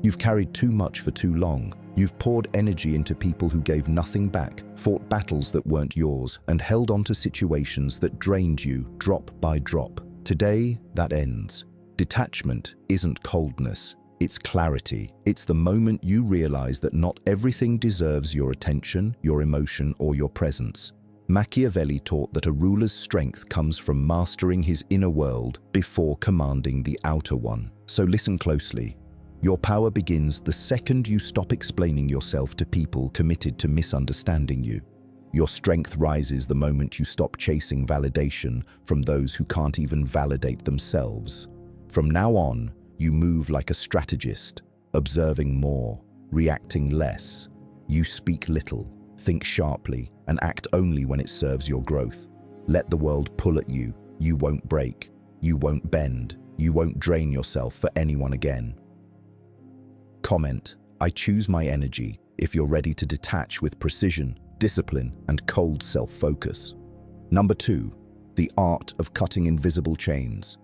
You've carried too much for too long. You've poured energy into people who gave nothing back, fought battles that weren't yours, and held on to situations that drained you drop by drop. Today, that ends. Detachment isn't coldness, it's clarity. It's the moment you realize that not everything deserves your attention, your emotion, or your presence. Machiavelli taught that a ruler's strength comes from mastering his inner world before commanding the outer one. So listen closely. Your power begins the second you stop explaining yourself to people committed to misunderstanding you. Your strength rises the moment you stop chasing validation from those who can't even validate themselves. From now on, you move like a strategist, observing more, reacting less. You speak little, think sharply, and act only when it serves your growth. Let the world pull at you. You won't break. You won't bend. You won't drain yourself for anyone again. Comment, I choose my energy if you're ready to detach with precision, discipline, and cold self-focus. Number 2, the art of cutting invisible chains.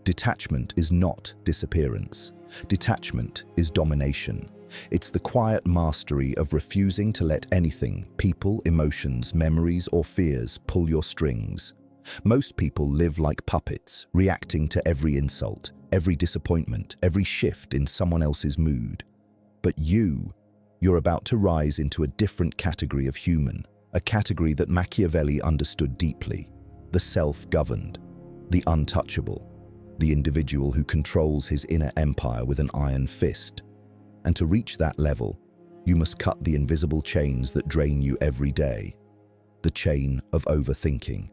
Detachment is not disappearance. Detachment is domination. It's the quiet mastery of refusing to let anything, people, emotions, memories, or fears pull your strings. Most people live like puppets, reacting to every insult, every disappointment, every shift in someone else's mood. But you're about to rise into a different category of human, a category that Machiavelli understood deeply: the self-governed, the untouchable, the individual who controls his inner empire with an iron fist. And to reach that level, you must cut the invisible chains that drain you every day. The chain of overthinking.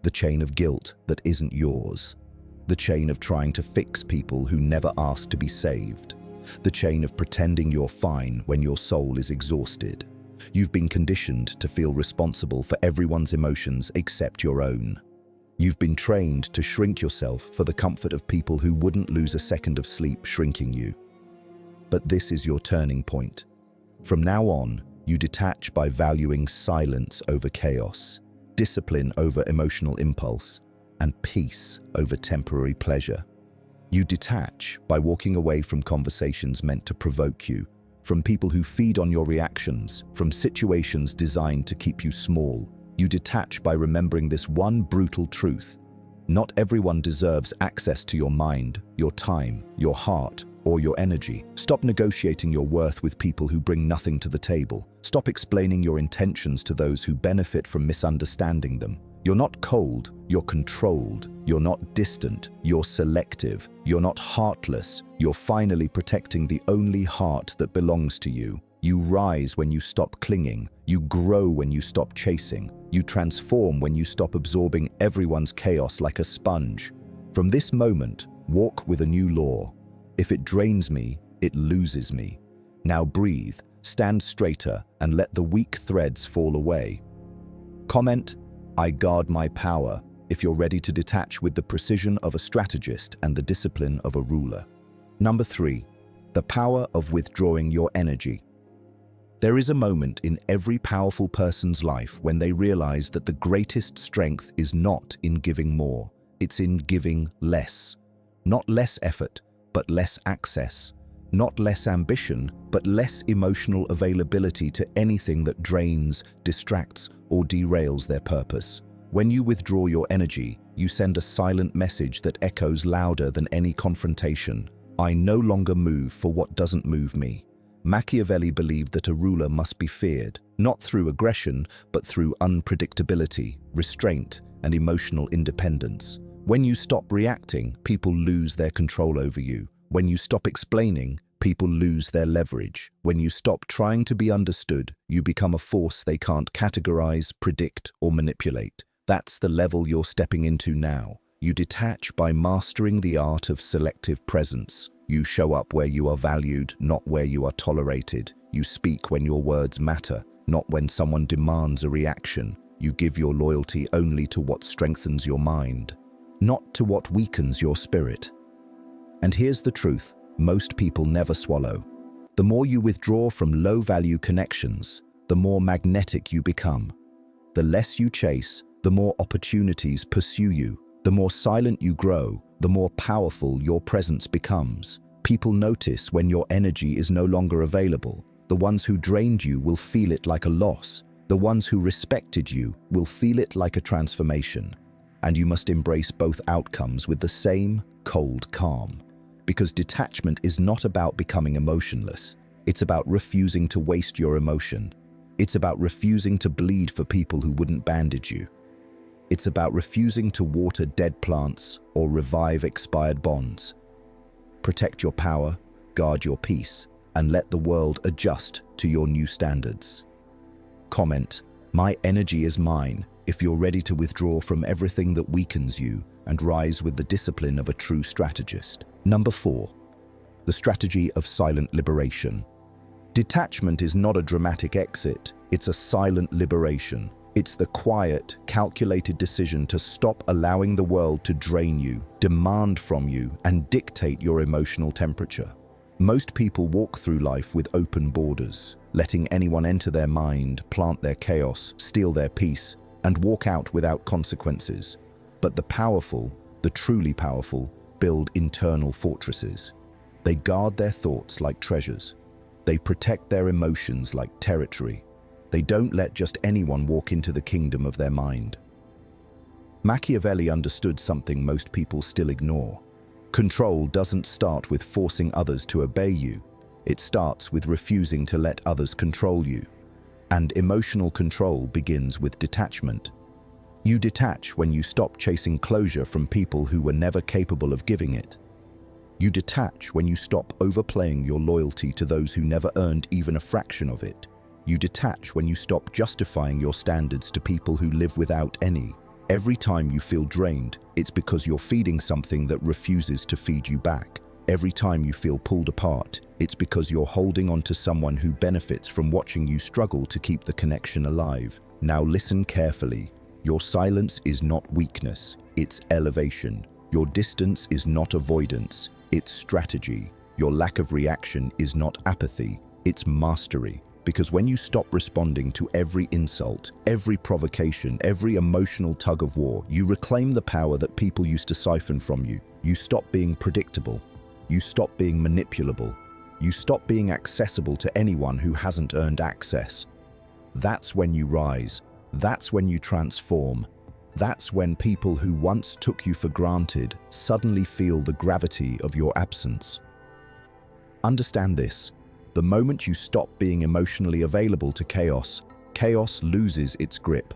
The chain of guilt that isn't yours. The chain of trying to fix people who never asked to be saved. The chain of pretending you're fine when your soul is exhausted. You've been conditioned to feel responsible for everyone's emotions except your own. You've been trained to shrink yourself for the comfort of people who wouldn't lose a second of sleep shrinking you. But this is your turning point. From now on, you detach by valuing silence over chaos, discipline over emotional impulse, and peace over temporary pleasure. You detach by walking away from conversations meant to provoke you, from people who feed on your reactions, from situations designed to keep you small. You detach by remembering this one brutal truth: not everyone deserves access to your mind, your time, your heart, or your energy. Stop negotiating your worth with people who bring nothing to the table. Stop explaining your intentions to those who benefit from misunderstanding them. You're not cold, you're controlled. You're not distant, you're selective. You're not heartless, you're finally protecting the only heart that belongs to you. You rise when you stop clinging. You grow when you stop chasing. You transform when you stop absorbing everyone's chaos like a sponge. From this moment, walk with a new law. If it drains me, it loses me. Now breathe, stand straighter, and let the weak threads fall away. Comment, I guard my power, if you're ready to detach with the precision of a strategist and the discipline of a ruler. Number 3, the power of withdrawing your energy. There is a moment in every powerful person's life when they realize that the greatest strength is not in giving more, it's in giving less. Not less effort, but less access. Not less ambition, but less emotional availability to anything that drains, distracts, or derails their purpose. When you withdraw your energy, you send a silent message that echoes louder than any confrontation. I no longer move for what doesn't move me. Machiavelli believed that a ruler must be feared, not through aggression, but through unpredictability, restraint, and emotional independence. When you stop reacting, people lose their control over you. When you stop explaining, people lose their leverage. When you stop trying to be understood, you become a force they can't categorize, predict, or manipulate. That's the level you're stepping into now. You detach by mastering the art of selective presence. You show up where you are valued, not where you are tolerated. You speak when your words matter, not when someone demands a reaction. You give your loyalty only to what strengthens your mind, not to what weakens your spirit. And here's the truth most people never swallow. The more you withdraw from low-value connections, the more magnetic you become. The less you chase, the more opportunities pursue you. The more silent you grow, the more powerful your presence becomes. People notice when your energy is no longer available. The ones who drained you will feel it like a loss. The ones who respected you will feel it like a transformation. And you must embrace both outcomes with the same cold calm. Because detachment is not about becoming emotionless. It's about refusing to waste your emotion. It's about refusing to bleed for people who wouldn't bandage you. It's about refusing to water dead plants or revive expired bonds. Protect your power, guard your peace, and let the world adjust to your new standards. Comment, "My energy is mine," if you're ready to withdraw from everything that weakens you and rise with the discipline of a true strategist. Number 4. The strategy of silent liberation. Detachment is not a dramatic exit, it's a silent liberation. It's the quiet, calculated decision to stop allowing the world to drain you, demand from you, and dictate your emotional temperature. Most people walk through life with open borders, letting anyone enter their mind, plant their chaos, steal their peace, and walk out without consequences. But the powerful, the truly powerful, build internal fortresses. They guard their thoughts like treasures. They protect their emotions like territory. They don't let just anyone walk into the kingdom of their mind. Machiavelli understood something most people still ignore. Control doesn't start with forcing others to obey you. It starts with refusing to let others control you. And emotional control begins with detachment. You detach when you stop chasing closure from people who were never capable of giving it. You detach when you stop overplaying your loyalty to those who never earned even a fraction of it. You detach when you stop justifying your standards to people who live without any. Every time you feel drained, it's because you're feeding something that refuses to feed you back. Every time you feel pulled apart, it's because you're holding on to someone who benefits from watching you struggle to keep the connection alive. Now listen carefully. Your silence is not weakness, it's elevation. Your distance is not avoidance, it's strategy. Your lack of reaction is not apathy, it's mastery. Because when you stop responding to every insult, every provocation, every emotional tug of war, you reclaim the power that people used to siphon from you. You stop being predictable. You stop being manipulable. You stop being accessible to anyone who hasn't earned access. That's when you rise. That's when you transform. That's when people who once took you for granted suddenly feel the gravity of your absence. Understand this. The moment you stop being emotionally available to chaos, chaos loses its grip.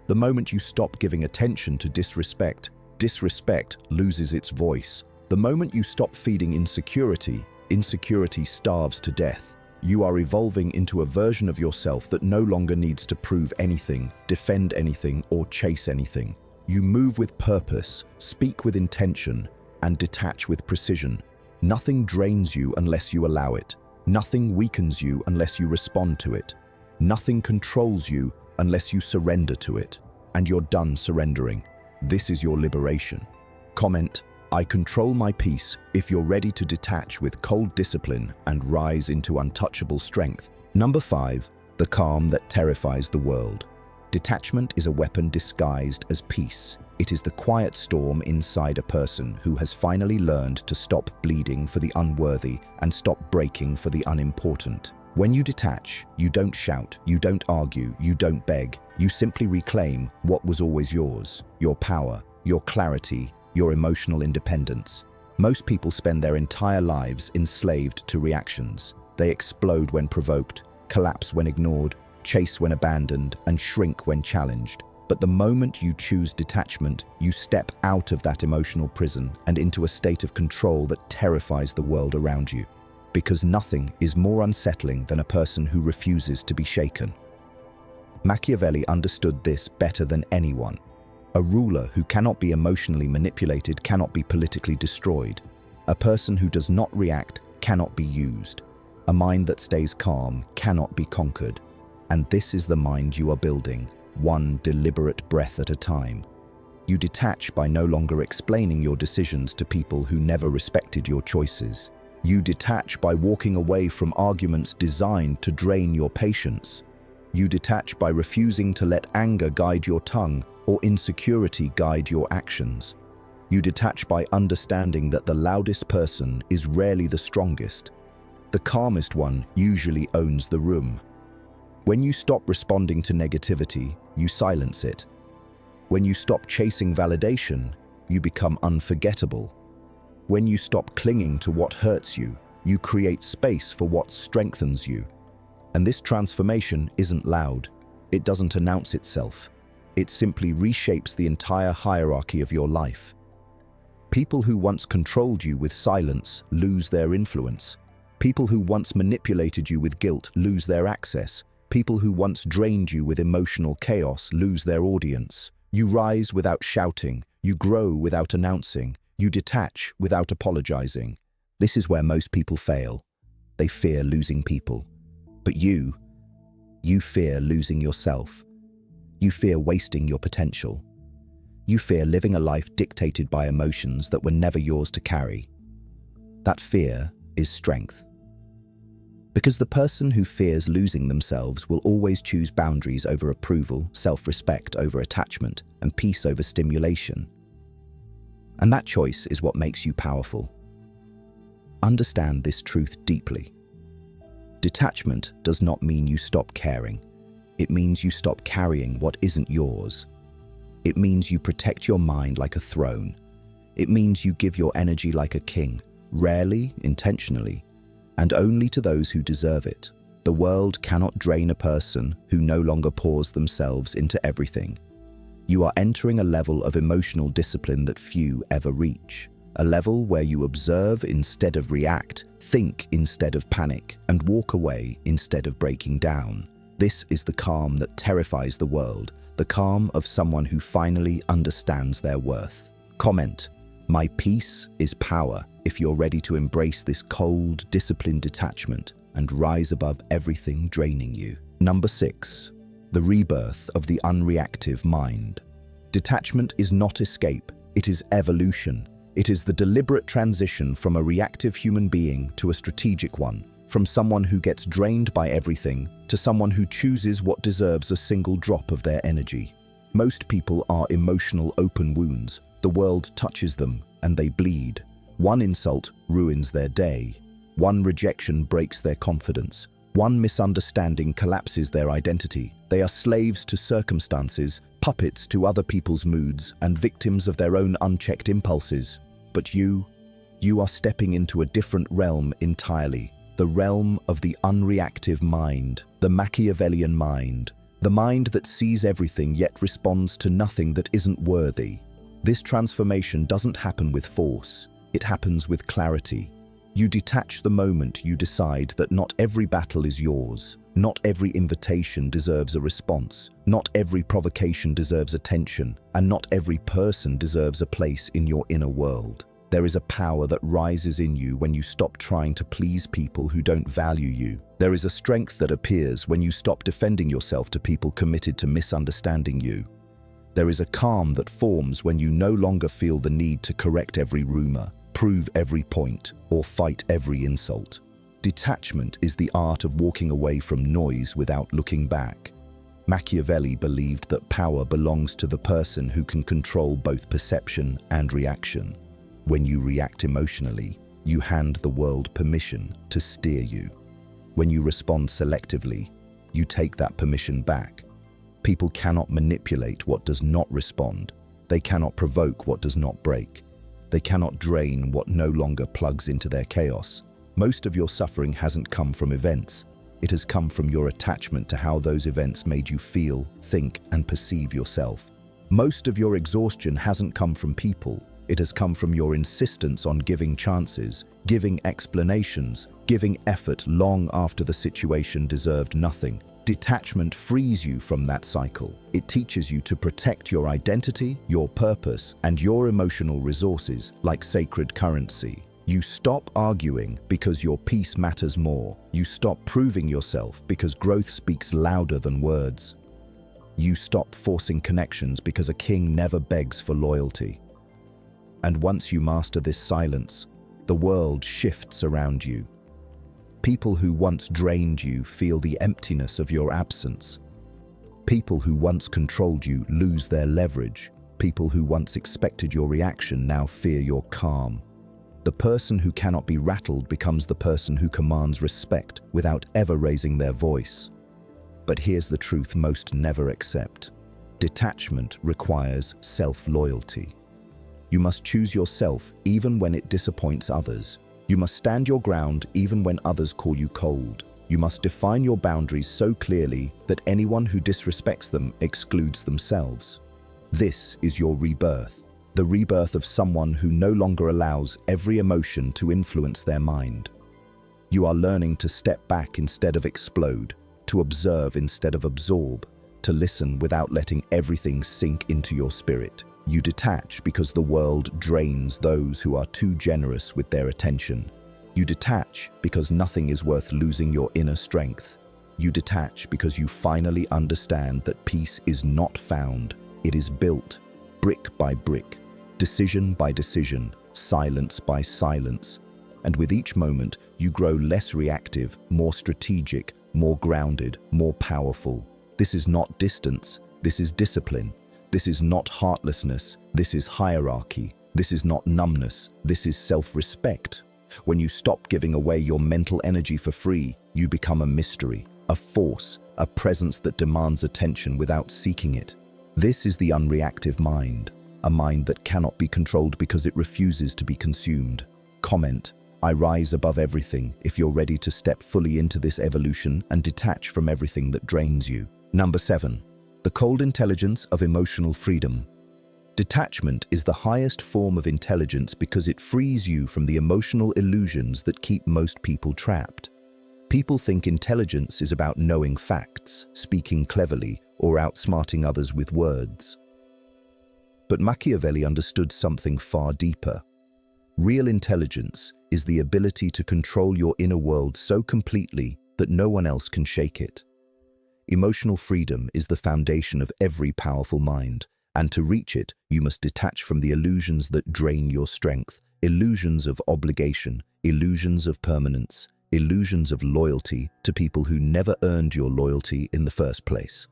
The moment you stop giving attention to disrespect, disrespect loses its voice. The moment you stop feeding insecurity, insecurity starves to death. You are evolving into a version of yourself that no longer needs to prove anything, defend anything, or chase anything. You move with purpose, speak with intention, and detach with precision. Nothing drains you unless you allow it. Nothing weakens you unless you respond to it. Nothing controls you unless you surrender to it. And you're done surrendering. This is your liberation. Comment, "I control my peace," if you're ready to detach with cold discipline and rise into untouchable strength. Number 5, the calm that terrifies the world. Detachment is a weapon disguised as peace. It is the quiet storm inside a person who has finally learned to stop bleeding for the unworthy and stop breaking for the unimportant. When you detach, you don't shout, you don't argue, you don't beg. You simply reclaim what was always yours: your power, your clarity, your emotional independence. Most people spend their entire lives enslaved to reactions. They explode when provoked, collapse when ignored, chase when abandoned, and shrink when challenged. But the moment you choose detachment, you step out of that emotional prison and into a state of control that terrifies the world around you. Because nothing is more unsettling than a person who refuses to be shaken. Machiavelli understood this better than anyone. A ruler who cannot be emotionally manipulated cannot be politically destroyed. A person who does not react cannot be used. A mind that stays calm cannot be conquered. And this is the mind you are building, one deliberate breath at a time. You detach by no longer explaining your decisions to people who never respected your choices. You detach by walking away from arguments designed to drain your patience. You detach by refusing to let anger guide your tongue or insecurity guide your actions. You detach by understanding that the loudest person is rarely the strongest. The calmest one usually owns the room. When you stop responding to negativity, you silence it. When you stop chasing validation, you become unforgettable. When you stop clinging to what hurts you, you create space for what strengthens you. And this transformation isn't loud. It doesn't announce itself. It simply reshapes the entire hierarchy of your life. People who once controlled you with silence lose their influence. People who once manipulated you with guilt lose their access. People who once drained you with emotional chaos lose their audience. You rise without shouting. You grow without announcing. You detach without apologizing. This is where most people fail. They fear losing people. But you fear losing yourself. You fear wasting your potential. You fear living a life dictated by emotions that were never yours to carry. That fear is strength. Because the person who fears losing themselves will always choose boundaries over approval, self-respect over attachment, and peace over stimulation. And that choice is what makes you powerful. Understand this truth deeply. Detachment does not mean you stop caring. It means you stop carrying what isn't yours. It means you protect your mind like a throne. It means you give your energy like a king, rarely, intentionally, and only to those who deserve it. The world cannot drain a person who no longer pours themselves into everything. You are entering a level of emotional discipline that few ever reach. A level where you observe instead of react, think instead of panic, and walk away instead of breaking down. This is the calm that terrifies the world, the calm of someone who finally understands their worth. Comment, "My peace is power," if you're ready to embrace this cold, disciplined detachment and rise above everything draining you. Number 6. The rebirth of the unreactive mind. Detachment is not escape, it is evolution. It is the deliberate transition from a reactive human being to a strategic one, from someone who gets drained by everything to someone who chooses what deserves a single drop of their energy. Most people are emotional open wounds. The world touches them and they bleed. One insult ruins their day. One rejection breaks their confidence. One misunderstanding collapses their identity. They are slaves to circumstances, puppets to other people's moods, and victims of their own unchecked impulses. But you are stepping into a different realm entirely. The realm of the unreactive mind, the Machiavellian mind, the mind that sees everything yet responds to nothing that isn't worthy. This transformation doesn't happen with force, it happens with clarity. You detach the moment you decide that not every battle is yours, not every invitation deserves a response, not every provocation deserves attention, and not every person deserves a place in your inner world. There is a power that rises in you when you stop trying to please people who don't value you. There is a strength that appears when you stop defending yourself to people committed to misunderstanding you. There is a calm that forms when you no longer feel the need to correct every rumor, prove every point, or fight every insult. Detachment is the art of walking away from noise without looking back. Machiavelli believed that power belongs to the person who can control both perception and reaction. When you react emotionally, you hand the world permission to steer you. When you respond selectively, you take that permission back. People cannot manipulate what does not respond. They cannot provoke what does not break. They cannot drain what no longer plugs into their chaos. Most of your suffering hasn't come from events. It has come from your attachment to how those events made you feel, think, and perceive yourself. Most of your exhaustion hasn't come from people. It has come from your insistence on giving chances, giving explanations, giving effort long after the situation deserved nothing. Detachment frees you from that cycle. It teaches you to protect your identity, your purpose, and your emotional resources like sacred currency. You stop arguing because your peace matters more. You stop proving yourself because growth speaks louder than words. You stop forcing connections because a king never begs for loyalty. And once you master this silence, the world shifts around you. People who once drained you feel the emptiness of your absence. People who once controlled you lose their leverage. People who once expected your reaction now fear your calm. The person who cannot be rattled becomes the person who commands respect without ever raising their voice. But here's the truth most never accept. Detachment requires self-loyalty. You must choose yourself even when it disappoints others. You must stand your ground even when others call you cold. You must define your boundaries so clearly that anyone who disrespects them excludes themselves. This is your rebirth, the rebirth of someone who no longer allows every emotion to influence their mind. You are learning to step back instead of explode, to observe instead of absorb, to listen without letting everything sink into your spirit. You detach because the world drains those who are too generous with their attention. You detach because nothing is worth losing your inner strength. You detach because you finally understand that peace is not found. It is built, brick by brick, decision by decision, silence by silence. And with each moment, you grow less reactive, more strategic, more grounded, more powerful. This is not distance, this is discipline. This is not heartlessness, this is hierarchy. This is not numbness, this is self-respect. When you stop giving away your mental energy for free, you become a mystery, a force, a presence that demands attention without seeking it. This is the unreactive mind, a mind that cannot be controlled because it refuses to be consumed. Comment, I rise above everything if you're ready to step fully into this evolution and detach from everything that drains you. Number 7. The cold intelligence of emotional freedom. Detachment is the highest form of intelligence because it frees you from the emotional illusions that keep most people trapped. People think intelligence is about knowing facts, speaking cleverly, or outsmarting others with words. But Machiavelli understood something far deeper. Real intelligence is the ability to control your inner world so completely that no one else can shake it. Emotional freedom is the foundation of every powerful mind, and to reach it, you must detach from the illusions that drain your strength, illusions of obligation, illusions of permanence, illusions of loyalty to people who never earned your loyalty in the first place.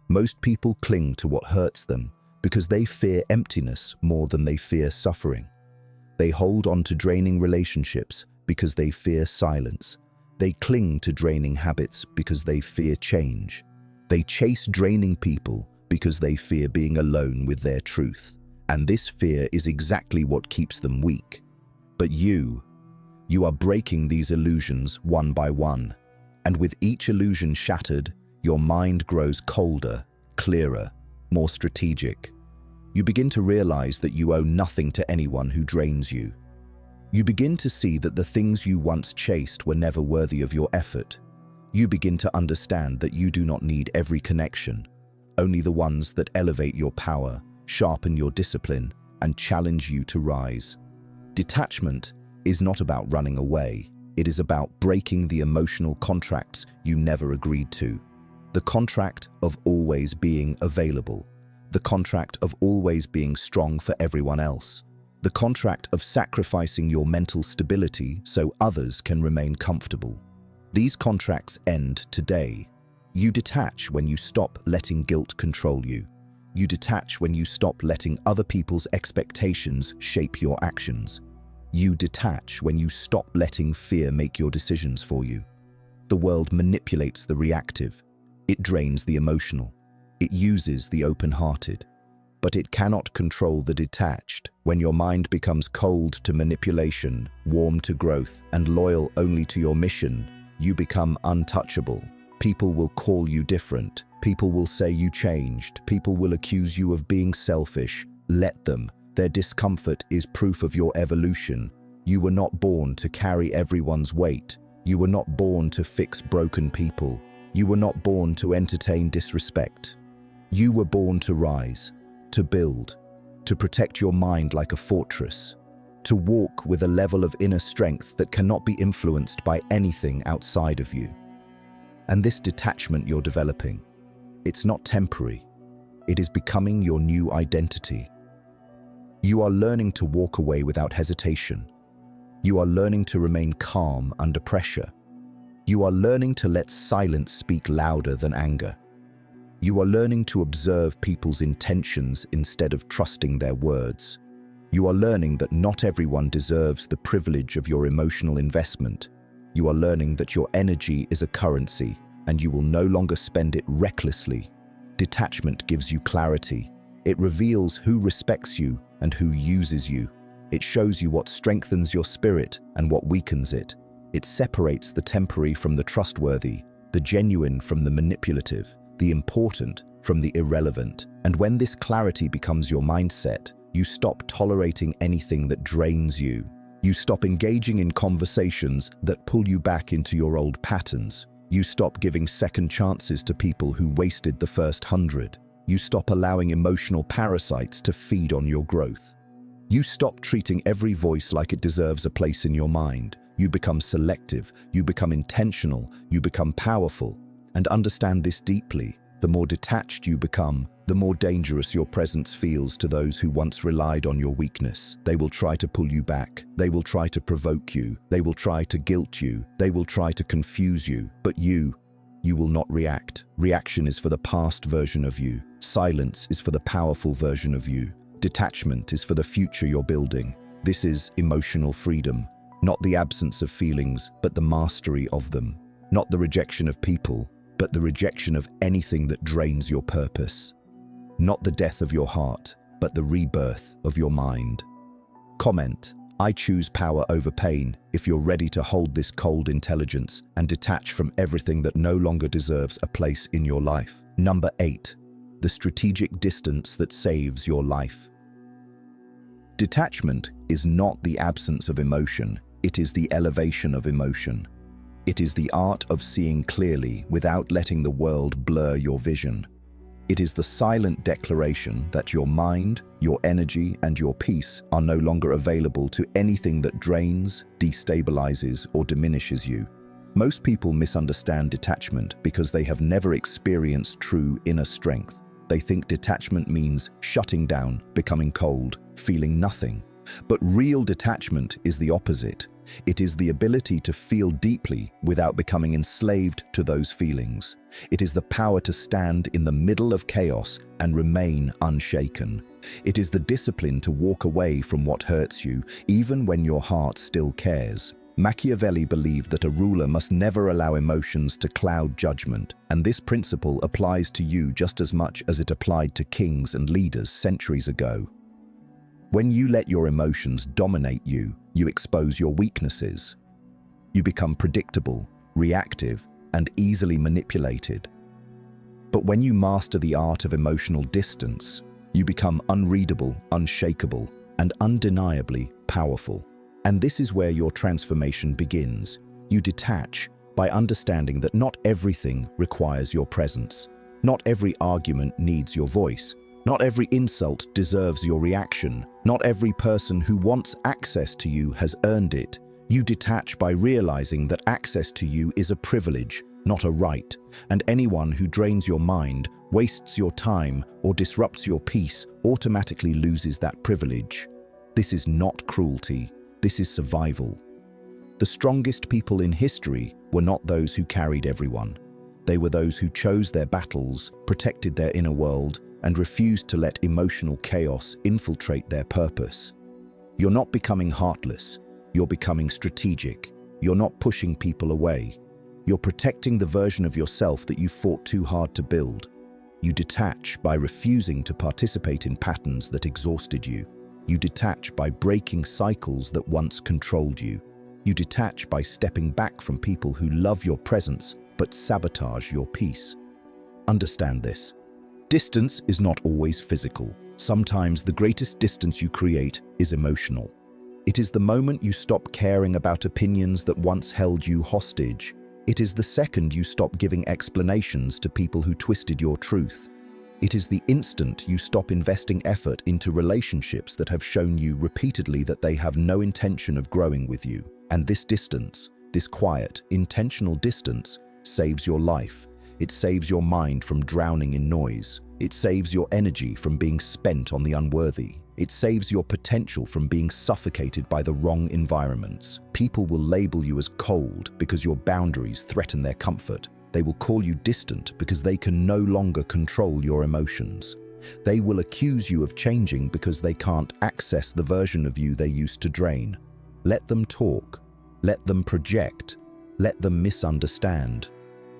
Most people cling to what hurts them because they fear emptiness more than they fear suffering. They hold on to draining relationships because they fear silence. They cling to draining habits because they fear change. They chase draining people because they fear being alone with their truth. And this fear is exactly what keeps them weak. But you are breaking these illusions one by one. And with each illusion shattered, your mind grows colder, clearer, more strategic. You begin to realize that you owe nothing to anyone who drains you. You begin to see that the things you once chased were never worthy of your effort. You begin to understand that you do not need every connection, only the ones that elevate your power, sharpen your discipline, and challenge you to rise. Detachment is not about running away. It is about breaking the emotional contracts you never agreed to. The contract of always being available. The contract of always being strong for everyone else. The contract of sacrificing your mental stability so others can remain comfortable. These contracts end today. You detach when you stop letting guilt control you. You detach when you stop letting other people's expectations shape your actions. You detach when you stop letting fear make your decisions for you. The world manipulates the reactive. It drains the emotional. It uses the open-hearted. But it cannot control the detached. When your mind becomes cold to manipulation, warm to growth, and loyal only to your mission, you become untouchable. People will call you different. People will say you changed. People will accuse you of being selfish. Let them. Their discomfort is proof of your evolution. You were not born to carry everyone's weight. You were not born to fix broken people. You were not born to entertain disrespect. You were born to rise, to build, to protect your mind like a fortress, to walk with a level of inner strength that cannot be influenced by anything outside of you. And this detachment you're developing, it's not temporary. It is becoming your new identity. You are learning to walk away without hesitation. You are learning to remain calm under pressure. You are learning to let silence speak louder than anger. You are learning to observe people's intentions instead of trusting their words. You are learning that not everyone deserves the privilege of your emotional investment. You are learning that your energy is a currency, and you will no longer spend it recklessly. Detachment gives you clarity. It reveals who respects you and who uses you. It shows you what strengthens your spirit and what weakens it. It separates the temporary from the trustworthy, the genuine from the manipulative, the important from the irrelevant. And when this clarity becomes your mindset, you stop tolerating anything that drains you. You stop engaging in conversations that pull you back into your old patterns. You stop giving second chances to people who wasted the first 100. You stop allowing emotional parasites to feed on your growth. You stop treating every voice like it deserves a place in your mind. You become selective, you become intentional, you become powerful. And understand this deeply. The more detached you become, the more dangerous your presence feels to those who once relied on your weakness. They will try to pull you back. They will try to provoke you. They will try to guilt you. They will try to confuse you. But you will not react. Reaction is for the past version of you. Silence is for the powerful version of you. Detachment is for the future you're building. This is emotional freedom. Not the absence of feelings, but the mastery of them. Not the rejection of people, but the rejection of anything that drains your purpose. Not the death of your heart, but the rebirth of your mind. Comment: I choose power over pain if you're ready to hold this cold intelligence and detach from everything that no longer deserves a place in your life. Number 8. The strategic distance that saves your life. Detachment is not the absence of emotion, it is the elevation of emotion. It is the art of seeing clearly without letting the world blur your vision. It is the silent declaration that your mind, your energy, and your peace are no longer available to anything that drains, destabilizes, or diminishes you. Most people misunderstand detachment because they have never experienced true inner strength. They think detachment means shutting down, becoming cold, feeling nothing. But real detachment is the opposite. It is the ability to feel deeply without becoming enslaved to those feelings. It is the power to stand in the middle of chaos and remain unshaken. It is the discipline to walk away from what hurts you, even when your heart still cares. Machiavelli believed that a ruler must never allow emotions to cloud judgment, and this principle applies to you just as much as it applied to kings and leaders centuries ago. When you let your emotions dominate you, you expose your weaknesses. You become predictable, reactive, and easily manipulated. But when you master the art of emotional distance, you become unreadable, unshakable, and undeniably powerful. And this is where your transformation begins. You detach by understanding that not everything requires your presence. Not every argument needs your voice. Not every insult deserves your reaction. Not every person who wants access to you has earned it. You detach by realizing that access to you is a privilege, not a right. And anyone who drains your mind, wastes your time, or disrupts your peace automatically loses that privilege. This is not cruelty. This is survival. The strongest people in history were not those who carried everyone. They were those who chose their battles, protected their inner world, and refused to let emotional chaos infiltrate their purpose. You're not becoming heartless. You're becoming strategic. You're not pushing people away. You're protecting the version of yourself that you fought too hard to build. You detach by refusing to participate in patterns that exhausted you. You detach by breaking cycles that once controlled you. You detach by stepping back from people who love your presence but sabotage your peace. Understand this. Distance is not always physical. Sometimes the greatest distance you create is emotional. It is the moment you stop caring about opinions that once held you hostage. It is the second you stop giving explanations to people who twisted your truth. It is the instant you stop investing effort into relationships that have shown you repeatedly that they have no intention of growing with you. And this distance, this quiet, intentional distance, saves your life. It saves your mind from drowning in noise. It saves your energy from being spent on the unworthy. It saves your potential from being suffocated by the wrong environments. People will label you as cold because your boundaries threaten their comfort. They will call you distant because they can no longer control your emotions. They will accuse you of changing because they can't access the version of you they used to drain. Let them talk. Let them project. Let them misunderstand.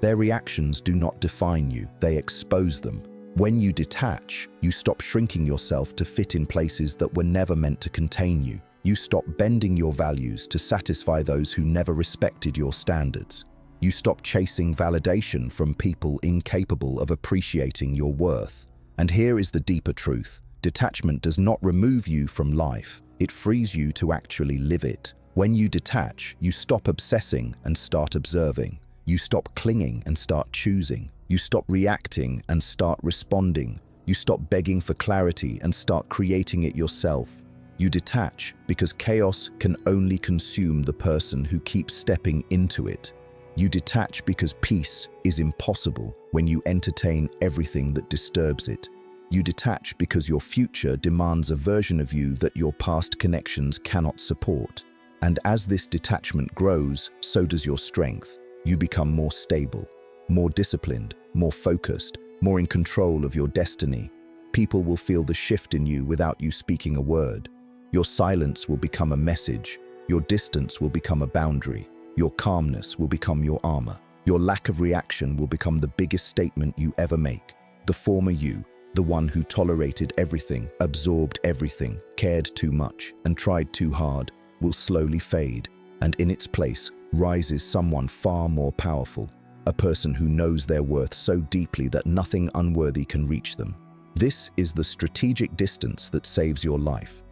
Their reactions do not define you, they expose them. When you detach, you stop shrinking yourself to fit in places that were never meant to contain you. You stop bending your values to satisfy those who never respected your standards. You stop chasing validation from people incapable of appreciating your worth. And here is the deeper truth. Detachment does not remove you from life. It frees you to actually live it. When you detach, you stop obsessing and start observing. You stop clinging and start choosing. You stop reacting and start responding. You stop begging for clarity and start creating it yourself. You detach because chaos can only consume the person who keeps stepping into it. You detach because peace is impossible when you entertain everything that disturbs it. You detach because your future demands a version of you that your past connections cannot support. And as this detachment grows, so does your strength. You become more stable, more disciplined, more focused, more in control of your destiny. People will feel the shift in you without you speaking a word. Your silence will become a message. Your distance will become a boundary. Your calmness will become your armor. Your lack of reaction will become the biggest statement you ever make. The former you, the one who tolerated everything, absorbed everything, cared too much, and tried too hard, will slowly fade, and in its place rises someone far more powerful, a person who knows their worth so deeply that nothing unworthy can reach them. This is the strategic distance that saves your life.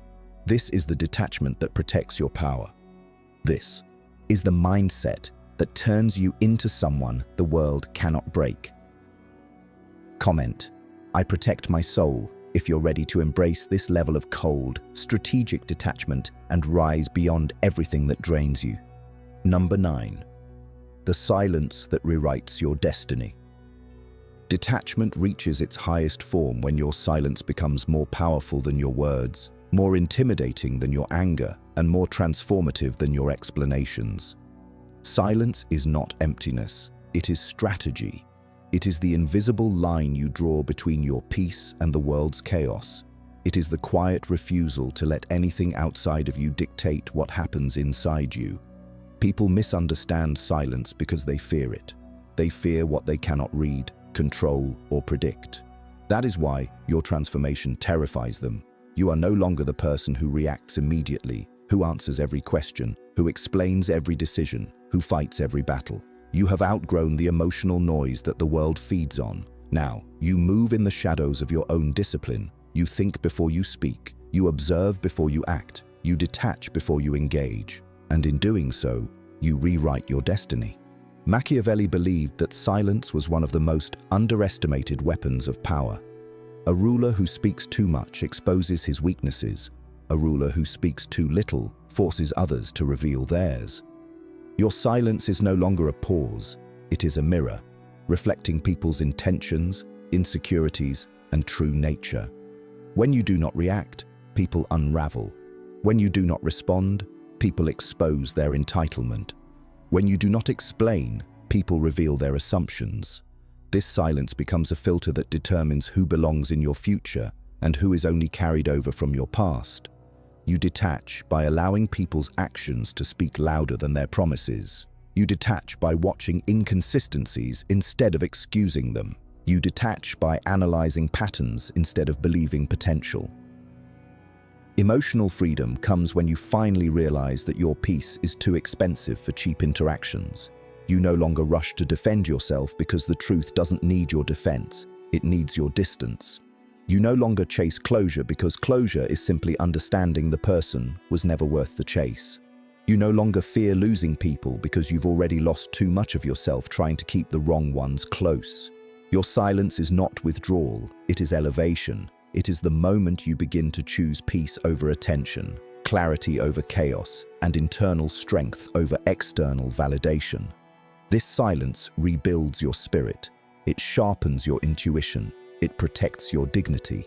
This is the detachment that protects your power. This is the mindset that turns you into someone the world cannot break. Comment: I protect my soul if you're ready to embrace this level of cold, strategic detachment and rise beyond everything that drains you. Number 9. The silence that rewrites your destiny. Detachment reaches its highest form when your silence becomes more powerful than your words, more intimidating than your anger, and more transformative than your explanations. Silence is not emptiness, it is strategy. It is the invisible line you draw between your peace and the world's chaos. It is the quiet refusal to let anything outside of you dictate what happens inside you. People misunderstand silence because they fear it. They fear what they cannot read, control, or predict. That is why your transformation terrifies them. You are no longer the person who reacts immediately, who answers every question, who explains every decision, who fights every battle. You have outgrown the emotional noise that the world feeds on. Now, you move in the shadows of your own discipline. You think before you speak. You observe before you act. You detach before you engage. And in doing so, you rewrite your destiny. Machiavelli believed that silence was one of the most underestimated weapons of power. A ruler who speaks too much exposes his weaknesses. A ruler who speaks too little forces others to reveal theirs. Your silence is no longer a pause, it is a mirror, reflecting people's intentions, insecurities, and true nature. When you do not react, people unravel. When you do not respond, people expose their entitlement. When you do not explain, people reveal their assumptions. This silence becomes a filter that determines who belongs in your future and who is only carried over from your past. You detach by allowing people's actions to speak louder than their promises. You detach by watching inconsistencies instead of excusing them. You detach by analyzing patterns instead of believing potential. Emotional freedom comes when you finally realize that your peace is too expensive for cheap interactions. You no longer rush to defend yourself because the truth doesn't need your defense, it needs your distance. You no longer chase closure because closure is simply understanding the person was never worth the chase. You no longer fear losing people because you've already lost too much of yourself trying to keep the wrong ones close. Your silence is not withdrawal, it is elevation. It is the moment you begin to choose peace over attention, clarity over chaos, and internal strength over external validation. This silence rebuilds your spirit. It sharpens your intuition. It protects your dignity.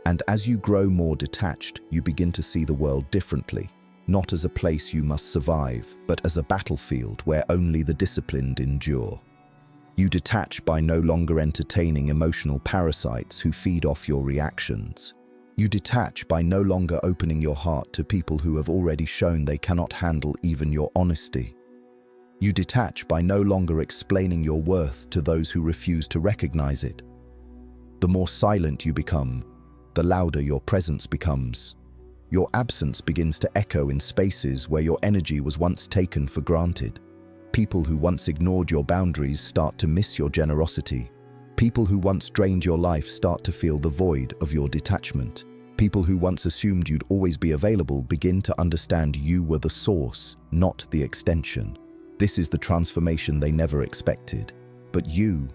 And as you grow more detached, you begin to see the world differently, not as a place you must survive, but as a battlefield where only the disciplined endure. You detach by no longer entertaining emotional parasites who feed off your reactions. You detach by no longer opening your heart to people who have already shown they cannot handle even your honesty. You detach by no longer explaining your worth to those who refuse to recognize it. The more silent you become, the louder your presence becomes. Your absence begins to echo in spaces where your energy was once taken for granted. People who once ignored your boundaries start to miss your generosity. People who once drained your life start to feel the void of your detachment. People who once assumed you'd always be available begin to understand you were the source, not the extension. This is the transformation they never expected. But you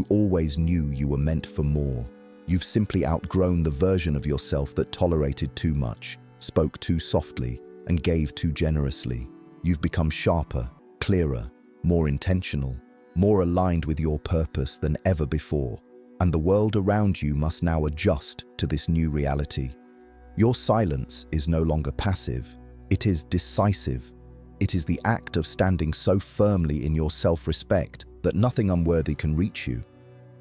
always knew you were meant for more. You've simply outgrown the version of yourself that tolerated too much, spoke too softly, and gave too generously. You've become sharper, clearer, more intentional, more aligned with your purpose than ever before, and the world around you must now adjust to this new reality. Your silence is no longer passive, it is decisive. It is the act of standing so firmly in your self-respect that nothing unworthy can reach you.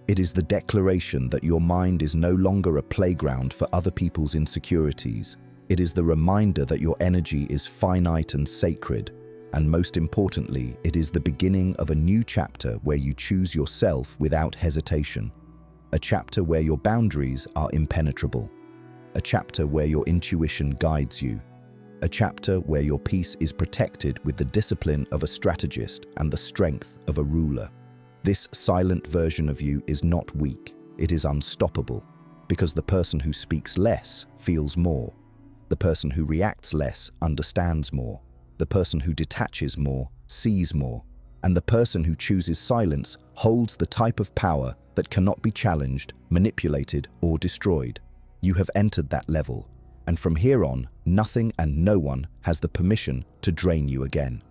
It is the declaration that your mind is no longer a playground for other people's insecurities. It is the reminder that your energy is finite and sacred. And most importantly, it is the beginning of a new chapter where you choose yourself without hesitation. A chapter where your boundaries are impenetrable. A chapter where your intuition guides you. A chapter where your peace is protected with the discipline of a strategist and the strength of a ruler. This silent version of you is not weak, it is unstoppable, because the person who speaks less feels more. The person who reacts less understands more. The person who detaches more sees more. And the person who chooses silence holds the type of power that cannot be challenged, manipulated, or destroyed. You have entered that level, and from here on, nothing and no one has the permission to drain you again.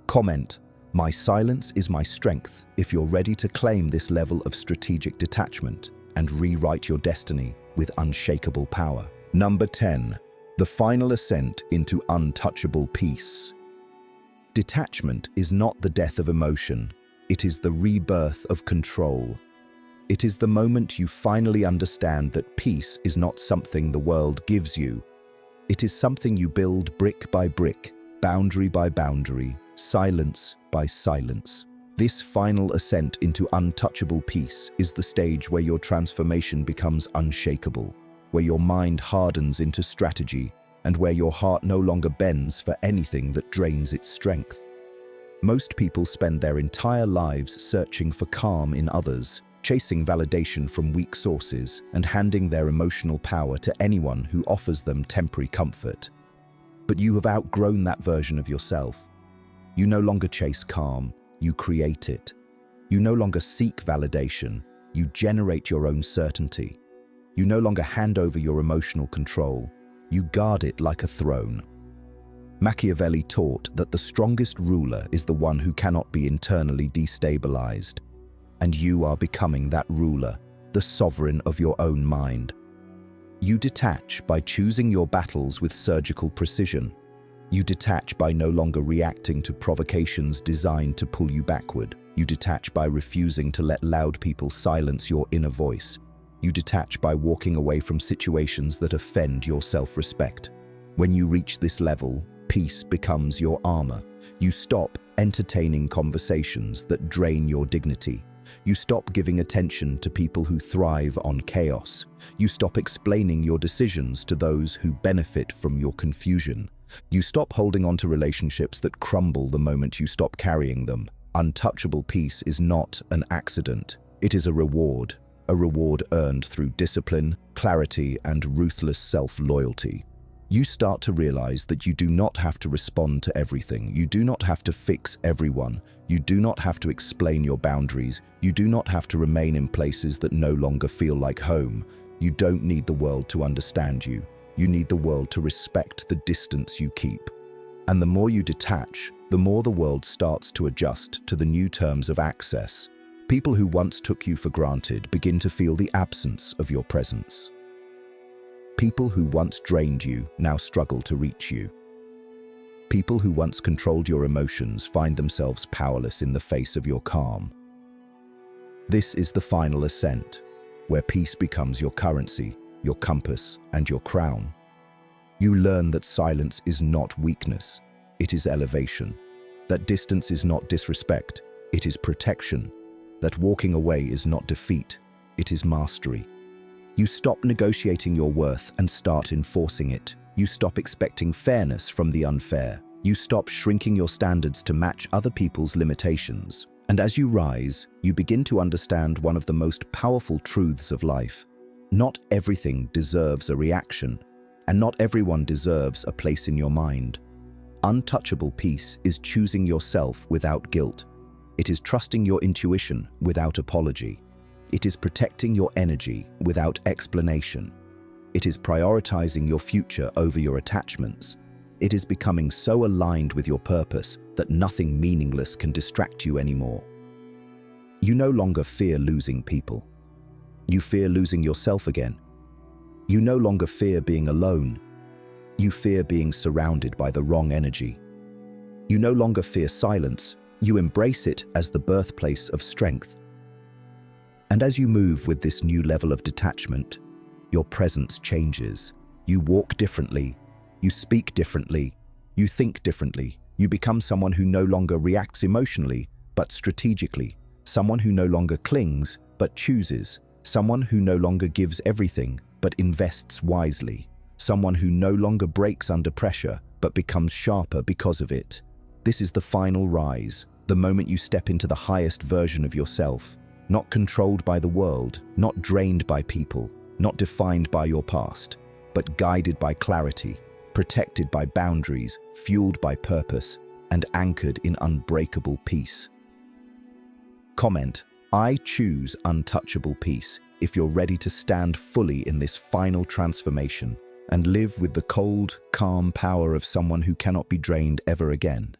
Comment, "My silence is my strength," if you're ready to claim this level of strategic detachment and rewrite your destiny with unshakable power. Number 10. The final ascent into untouchable peace. Detachment is not the death of emotion, it is the rebirth of control. It is the moment you finally understand that peace is not something the world gives you. It is something you build brick by brick, boundary by boundary, silence by silence. This final ascent into untouchable peace is the stage where your transformation becomes unshakable, where your mind hardens into strategy, and where your heart no longer bends for anything that drains its strength. Most people spend their entire lives searching for calm in others, chasing validation from weak sources, and handing their emotional power to anyone who offers them temporary comfort. But you have outgrown that version of yourself. You no longer chase calm, you create it. You no longer seek validation, you generate your own certainty. You no longer hand over your emotional control, you guard it like a throne. Machiavelli taught that the strongest ruler is the one who cannot be internally destabilized. And you are becoming that ruler, the sovereign of your own mind. You detach by choosing your battles with surgical precision. You detach by no longer reacting to provocations designed to pull you backward. You detach by refusing to let loud people silence your inner voice. You detach by walking away from situations that offend your self-respect. When you reach this level, peace becomes your armor. You stop entertaining conversations that drain your dignity. You stop giving attention to people who thrive on chaos. You stop explaining your decisions to those who benefit from your confusion. You stop holding on to relationships that crumble the moment you stop carrying them. Untouchable peace is not an accident. It is a reward earned through discipline, clarity, and ruthless self-loyalty. You start to realize that you do not have to respond to everything. You do not have to fix everyone. You do not have to explain your boundaries. You do not have to remain in places that no longer feel like home. You don't need the world to understand you. You need the world to respect the distance you keep. And the more you detach, the more the world starts to adjust to the new terms of access. People who once took you for granted begin to feel the absence of your presence. People who once drained you now struggle to reach you. People who once controlled your emotions find themselves powerless in the face of your calm. This is the final ascent, where peace becomes your currency, your compass, and your crown. You learn that silence is not weakness, it is elevation. That distance is not disrespect, it is protection. That walking away is not defeat, it is mastery. You stop negotiating your worth and start enforcing it. You stop expecting fairness from the unfair. You stop shrinking your standards to match other people's limitations. And as you rise, you begin to understand one of the most powerful truths of life. Not everything deserves a reaction, and not everyone deserves a place in your mind. Untouchable peace is choosing yourself without guilt. It is trusting your intuition without apology. It is protecting your energy without explanation. It is prioritizing your future over your attachments. It is becoming so aligned with your purpose that nothing meaningless can distract you anymore. You no longer fear losing people. You fear losing yourself again. You no longer fear being alone. You fear being surrounded by the wrong energy. You no longer fear silence. You embrace it as the birthplace of strength. And as you move with this new level of detachment, your presence changes. You walk differently. You speak differently. You think differently. You become someone who no longer reacts emotionally, but strategically. Someone who no longer clings, but chooses. Someone who no longer gives everything, but invests wisely. Someone who no longer breaks under pressure, but becomes sharper because of it. This is the final rise, the moment you step into the highest version of yourself, not controlled by the world, not drained by people, not defined by your past, but guided by clarity, protected by boundaries, fueled by purpose, and anchored in unbreakable peace. Comment: I choose untouchable peace if you're ready to stand fully in this final transformation and live with the cold, calm power of someone who cannot be drained ever again.